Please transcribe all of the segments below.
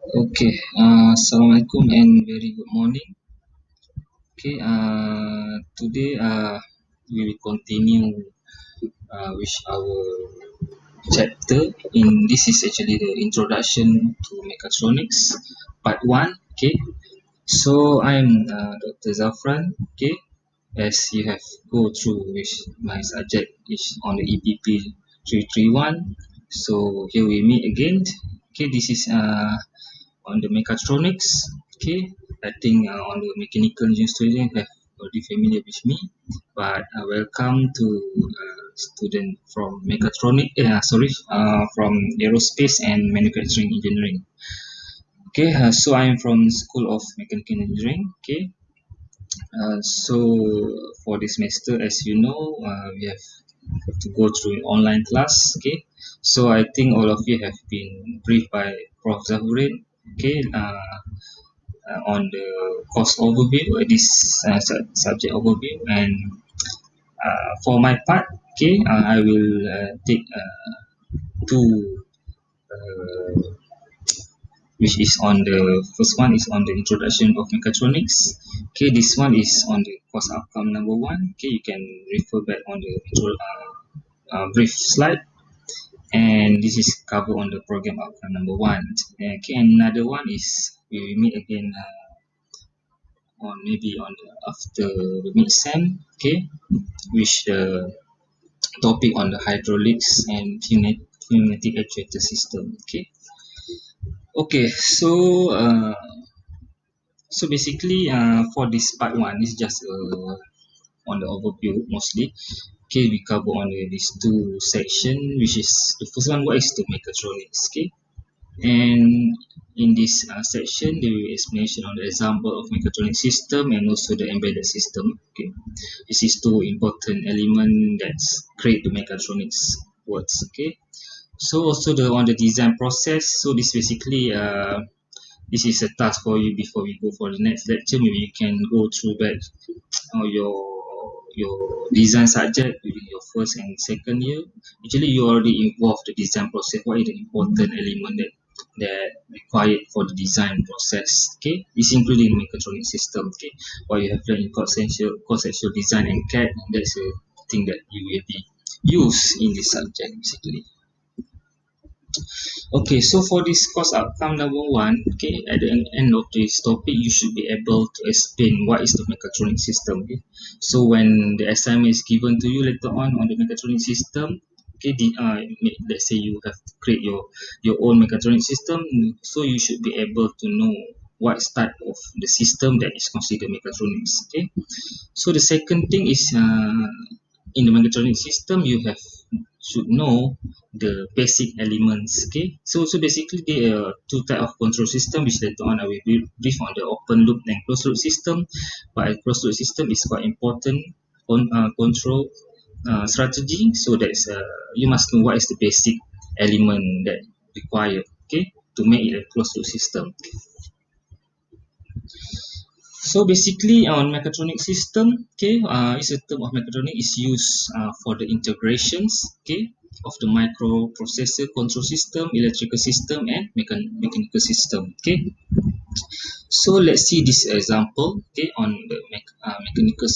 Okay, Assalamualaikum and very good morning. Okay, today we will continue with our chapter. This is actually the introduction to mechatronics, part one. Okay, so I'm Dr. Zafran. Okay, as you have go through with my subject is on the EPP 331. So here we meet again. Okay, this is on the mechatronics. Okay, I think on the mechanical engineering student have already familiar with me, but welcome to student from mechatronic from aerospace and manufacturing engineering. Okay, so I am from School of Mechanical Engineering. Okay, so for this semester, as you know, we have to go through an online class. Okay, so I think all of you have been briefed by Prof. Zahurin. Okay, on the course overview, this subject overview, and for my part, okay, I will take two, uh, which is on the first one is on the introduction of mechatronics. Okay, this one is on the course outcome number one. Okay, you can refer back on the brief slide, and this is covered on the program outcome number one. Okay, and another one is we will meet again on maybe on the, after the mid sem, okay, which the topic on the hydraulics and pneumatic actuator system. Okay, okay, so basically for this part one, it's just on the overview mostly. Okay, we cover on these two section, which is the first one, what is the mechatronics. Okay, and in this section there will be explanation on the example of mechatronic system and also the embedded system. Okay, this is two important element that create the mechatronics works. Okay, so also the on the design process. So this basically this is a task for you before we go for the next lecture. Maybe you can go through back your design subject during your first and second year. Actually, you already involved the design process. What is the important element that required for the design process? Okay, it's including mechatronic system. Okay, what you have learned in conceptual design and CAD, and that's a thing that you will be used in this subject basically. Okay, so for this course outcome number one, okay, at the end of this topic, you should be able to explain what is the mechatronic system. Okay, so when the assignment is given to you later on the mechatronic system, okay, let's say you have to create your own mechatronic system, so you should be able to know what type of the system that is considered mechatronics. Okay, so the second thing is in the mechatronic system, you have should know the basic elements. Okay, so basically there are two type of control system, which later on I will brief on the open loop and closed loop system. But a closed loop system is quite important on control strategy. So that's you must know what is the basic element that required, okay, to make it a closed loop system. So basically on mechatronic system, okay, is a term of mechatronic is used for the integrations, okay, of the microprocessor control system, electrical system, and mechanical system. Okay, so let's see this example. Okay, on the mechanical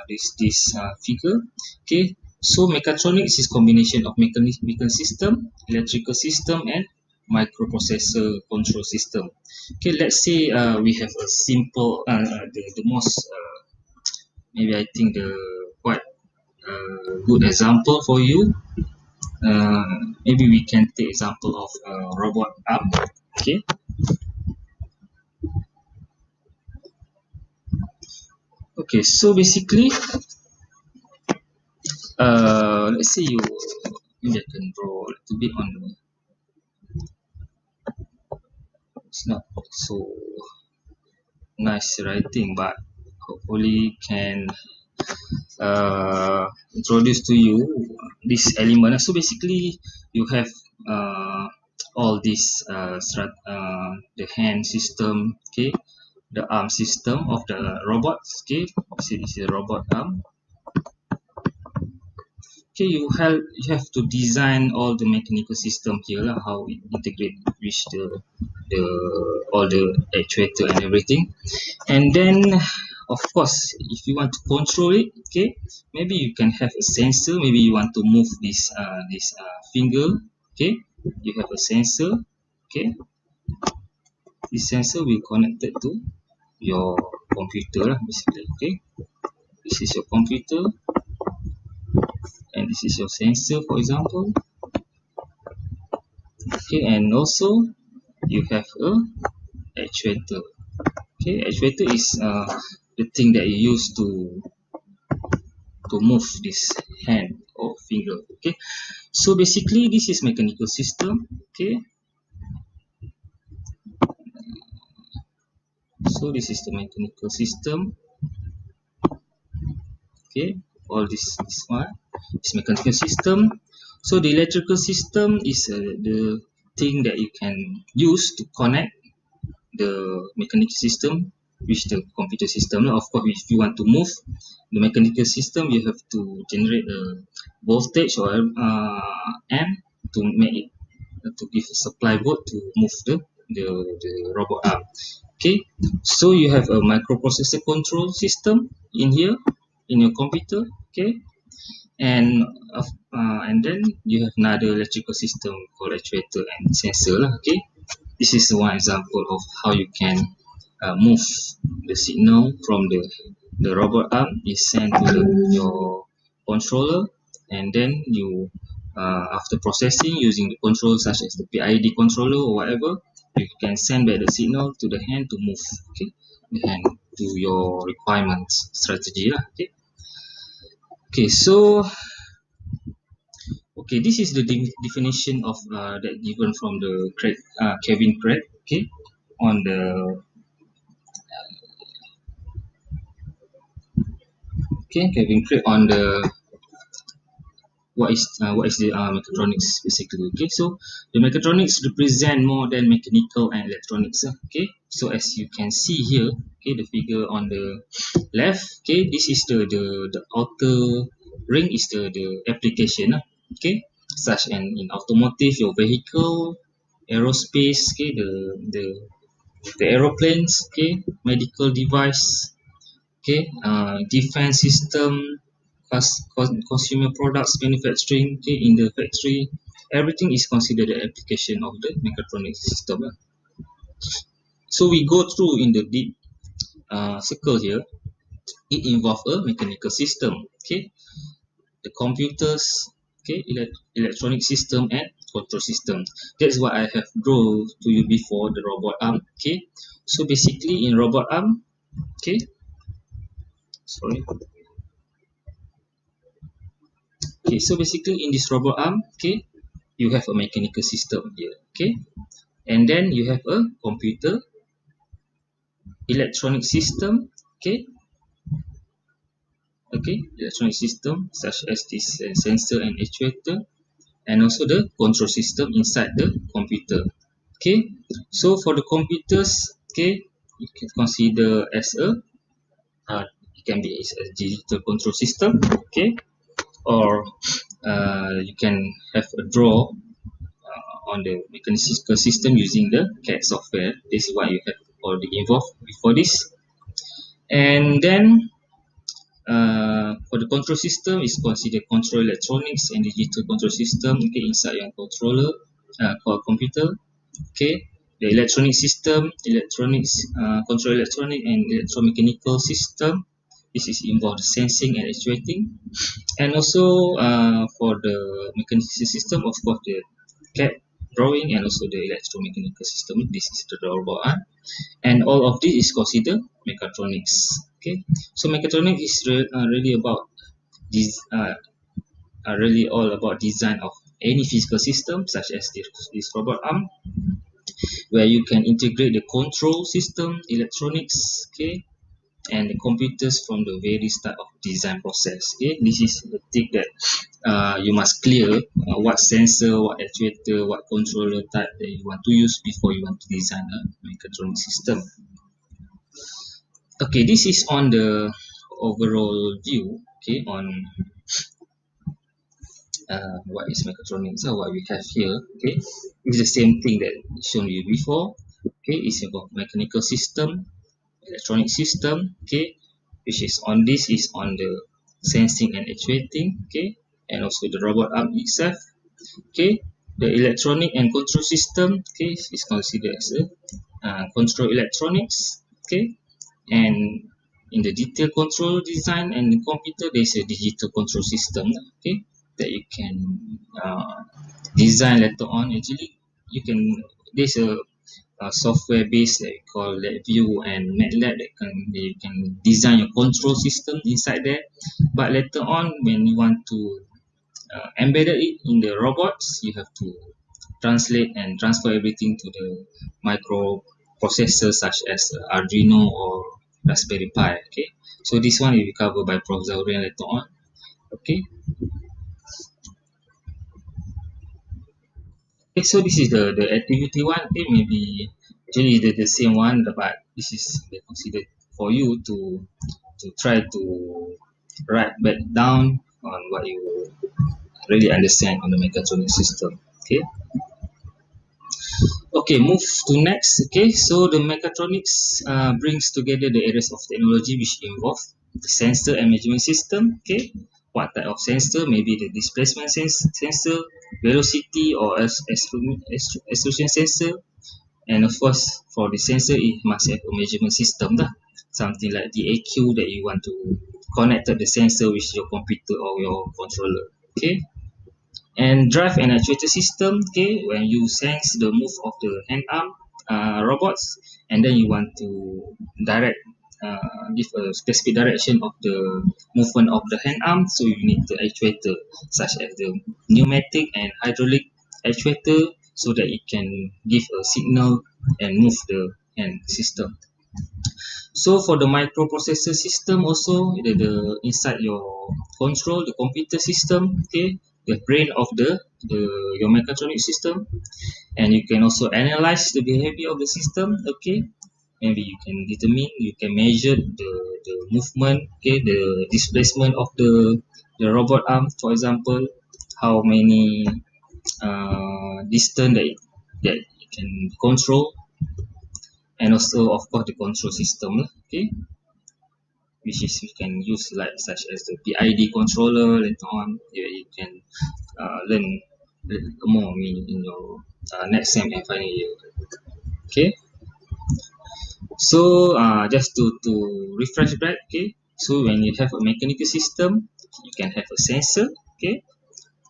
this figure. Okay, so mechatronics is combination of mechanical system, electrical system, and microprocessor control system. Okay, let's say we have a simple the most maybe I think the quite good example for you. Maybe we can take example of robot arm. Okay, okay, so basically let's say you maybe I can draw a little bit on the, it's not so nice writing, but hopefully can introduce to you this element. So basically you have all these the hand system, okay, the arm system of the robots. Okay, see this is a robot arm. Okay, you have to design all the mechanical system here, how it integrate with the all the actuator and everything. And then of course, if you want to control it, okay, maybe you can have a sensor. Maybe you want to move this finger, okay, you have a sensor, okay. This sensor will connect it to your computer lah, basically, okay. This is your computer and this is your sensor, for example, okay. And also you have a actuator, okay. Actuator is the thing that you use to move this hand or finger, okay. So basically this is mechanical system, okay. So this is the mechanical system, okay. All this one is mechanical system. So the electrical system is the thing that you can use to connect the mechanical system with the computer system. Of course, if you want to move the mechanical system, you have to generate a voltage or amp to make it to give a supply volt to move the robot arm. Okay, so you have a microprocessor control system in here in your computer. Okay, and then you have another electrical system called actuator and sensor lah. Okay, this is one example of how you can move the signal from the robot arm is sent to your controller, and then you after processing using the control such as the PID controller or whatever, you can send back the signal to the hand to move, okay, the hand to your requirements strategy lah. Okay, okay, so okay, this is the definition of that given from the Kevin Craig, okay, on the Kevin Craig on the what is the mechatronics basically. Okay, so the mechatronics represent more than mechanical and electronics. Okay, so as you can see here, okay, the figure on the left, okay, this is the outer ring is the application. Okay, such as in automotive, your vehicle, aerospace, okay, the aeroplanes, okay, medical device, okay, defense system, consumer products manufacturing, okay, in the factory, everything is considered the application of the mechatronic system. So we go through in the deep circle here. It involves a mechanical system, okay, the computers, okay, electronic system and control system. That's what I have drawn to you before, the robot arm. Okay, so basically in robot arm, okay, sorry. Okay, so basically in this robot arm, okay, you have a mechanical system here, okay, and then you have a computer, electronic system, okay, electronic system such as this sensor and actuator, and also the control system inside the computer. Okay, so for the computers, okay, you can consider as it can be as a digital control system, okay, or you can have a draw on the mechanical system using the CAD software. This is what you have already involved before this. And then for the control system is considered control electronics and digital control system, okay, inside your controller called computer. Okay, the electronic system, control electronic and electromechanical system. This is involved sensing and actuating, and also for the mechanical system, of course, the CAD drawing and also the electromechanical system. This is the robot arm, and all of this is considered mechatronics. Okay, so mechatronics is really about this, really all about design of any physical system, such as this robot arm, where you can integrate the control system, electronics, okay, and the computers from the very start of design process. Okay, this is the thing that you must clear what sensor, what actuator, what controller type that you want to use before you want to design a mechatronic system. Okay, this is on the overall view, okay, on what is mechatronics, what we have here. Okay, it's the same thing that shown you before. Okay, it's about mechanical system, electronic system. Okay, which is on this is on the sensing and actuating. Okay, and also the robot arm itself. Okay, the electronic and control system. Okay, is considered as a control electronics. Okay, and in the detail control design and the computer, there's a digital control system. Okay, that you can design later on. Actually, you can there's a software based that we call LabVIEW and MATLAB that you can design your control system inside there. But later on, when you want to embed it in the robots, you have to translate and transfer everything to the microprocessor such as Arduino or Raspberry Pi. Okay, so this one will be covered by Prof. Zaurian later on. Okay. Okay, so this is the activity one. Okay, maybe actually the same one, but this is considered for you to try to write back down on what you really understand on the mechatronic system. Okay. Okay, move to next. Okay, so the mechatronics brings together the areas of technology which involve the sensor and measurement system. Okay, what type of sensor? Maybe the displacement sensor, velocity or extrusion sensor, and of course for the sensor it must have a measurement system lah. Something like the AQ that you want to connect the sensor with your computer or your controller. Okay, and drive and actuator system. Okay, when you sense the move of the hand arm robots, and then you want to direct give a specific direction of the movement of the hand arm, so you need the actuator such as the pneumatic and hydraulic actuator, so that it can give a signal and move the hand system. So for the microprocessor system also, the inside your control, the computer system, okay, the brain of the your mechatronic system, and you can also analyze the behavior of the system. Okay, maybe you can determine, you can measure the movement, okay, the displacement of the robot arm, for example, how many distance that it can control, and also of course the control system. Okay, which is we can use like such as the PID controller later on. You can learn more in your next sem and final year. Okay, so just to refresh back. Okay, so when you have a mechanical system, you can have a sensor. Okay,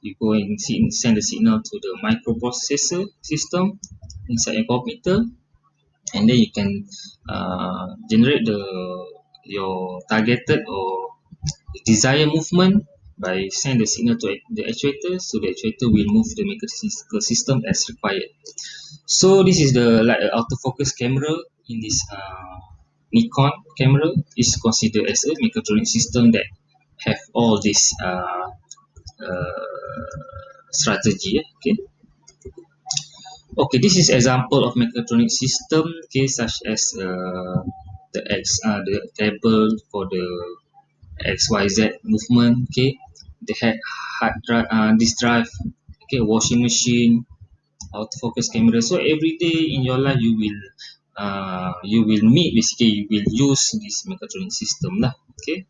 you go and send the signal to the microprocessor system inside your computer, and then you can generate your targeted or desired movement by send the signal to the actuator, so the actuator will move the mechanical system as required. So this is the like autofocus camera in this Nikon camera is considered as a mechatronic system that have all this strategy. Okay. Okay, this is example of mechatronic system. Okay, such as the table for the XYZ movement. Okay, the hard drive, disk drive. Okay, washing machine, autofocus camera. So every day in your life you will meet, basically you will use this mechatronic system lah. Okay.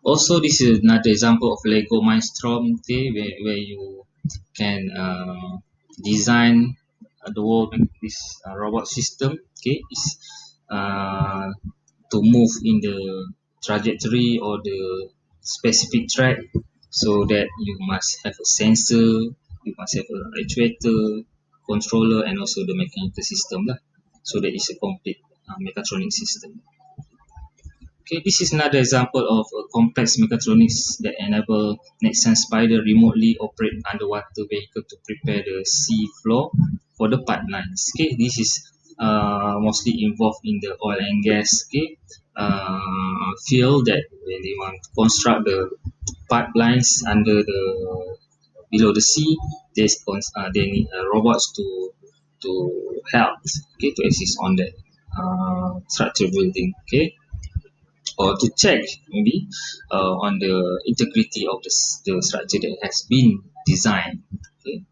Also, this is another example of Lego Mindstorm. Okay, where you can design the whole this robot system. Okay, is to move in the trajectory or the specific track, so that you must have a sensor, you must have an actuator, controller, and also the mechanical system lah. So that is a complete mechatronic system. Okay, this is another example of a complex mechatronics that enable Nexan Spider remotely operate underwater vehicle to prepare the sea floor for the pipelines. Okay, this is mostly involved in the oil and gas field, that when they want to construct the pipelines under the below the sea, they need robots to help, okay, to assist on that structure building. Okay, or to check maybe on the integrity of the structure that has been designed. Okay.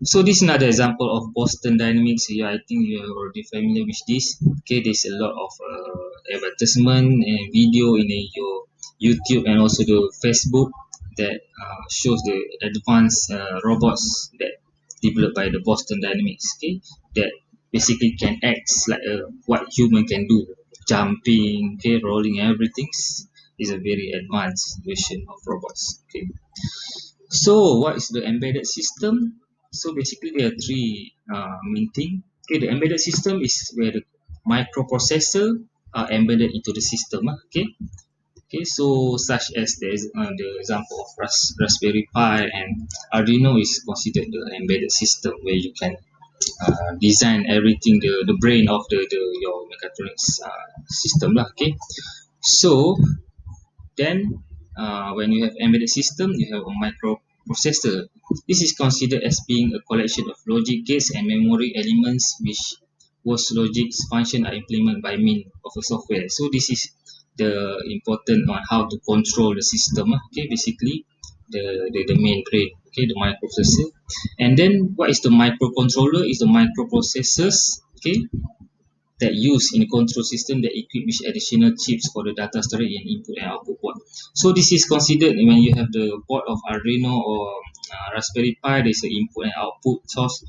So this is another example of Boston Dynamics. Yeah, I think you are already familiar with this. Okay, there's a lot of advertisement and video in your YouTube and also the Facebook that shows the advanced robots that developed by the Boston Dynamics. Okay, that basically can act like what human can do, jumping, okay, rolling, everything is a very advanced version of robots. Okay. So, what is the embedded system? So, basically, there are three main things. Okay, the embedded system is where the microprocessor are embedded into the system. Okay, okay. So, such as the example of Raspberry Pi and Arduino is considered the embedded system where you can design everything, the brain of the your mechatronics system lah. Okay, so then, when you have embedded system, you have a microprocessor. This is considered as being a collection of logic gates and memory elements which whose logic function are implemented by means of a software. So this is the important on how to control the system. Okay, basically the main brain. Okay, the microprocessor. And then what is the microcontroller? Is the microprocessors. Okay, that used in a control system that equipped with additional chips for the data storage and input and output port. So this is considered when you have the board of Arduino or Raspberry Pi, there's an input and output source.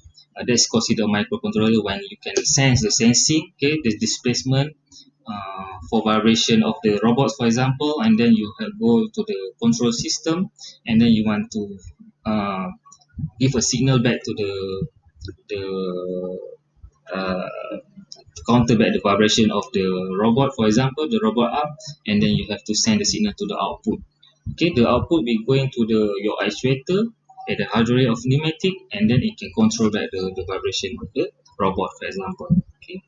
That's considered microcontroller when you can sense the sensing, okay, the displacement for vibration of the robots, for example, and then you go to the control system, and then you want to uh, give a signal back to the uh, to counterback the vibration of the robot, for example, the robot arm, and then you have to send the signal to the output. Okay, the output will be going to your actuator at the hardware of pneumatic, and then it can control back the vibration of the robot, for example. Okay.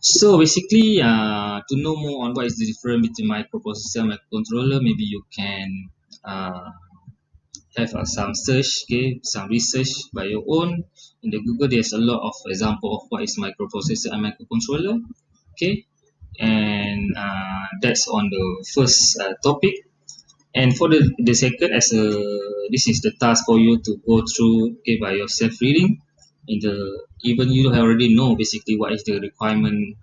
So basically, to know more on what is the difference between microprocessor and microcontroller, maybe you can uh, have some search, okay, some research by your own. In the Google, there's a lot of example of what is microprocessor and microcontroller. Okay, and that's on the first topic. And for the second, as a this is the task for you to go through, okay, by yourself reading. In the even you already know basically what is the requirement,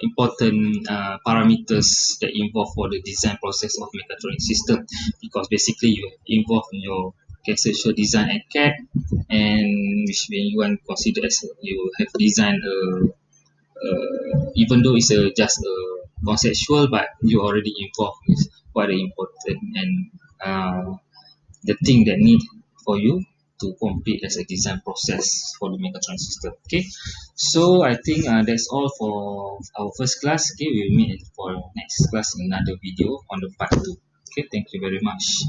important parameters that involve for the design process of mechatronic system, because basically you involve in your conceptual design and CAD, and which when you want to consider as you have designed even though it's just a conceptual, but you already involved with what are important and the thing that need for you to complete as a design process for the mechatronic system. Okay, so I think that's all for our first class. Okay, we'll meet for next class in another video on the part 2. Okay, thank you very much.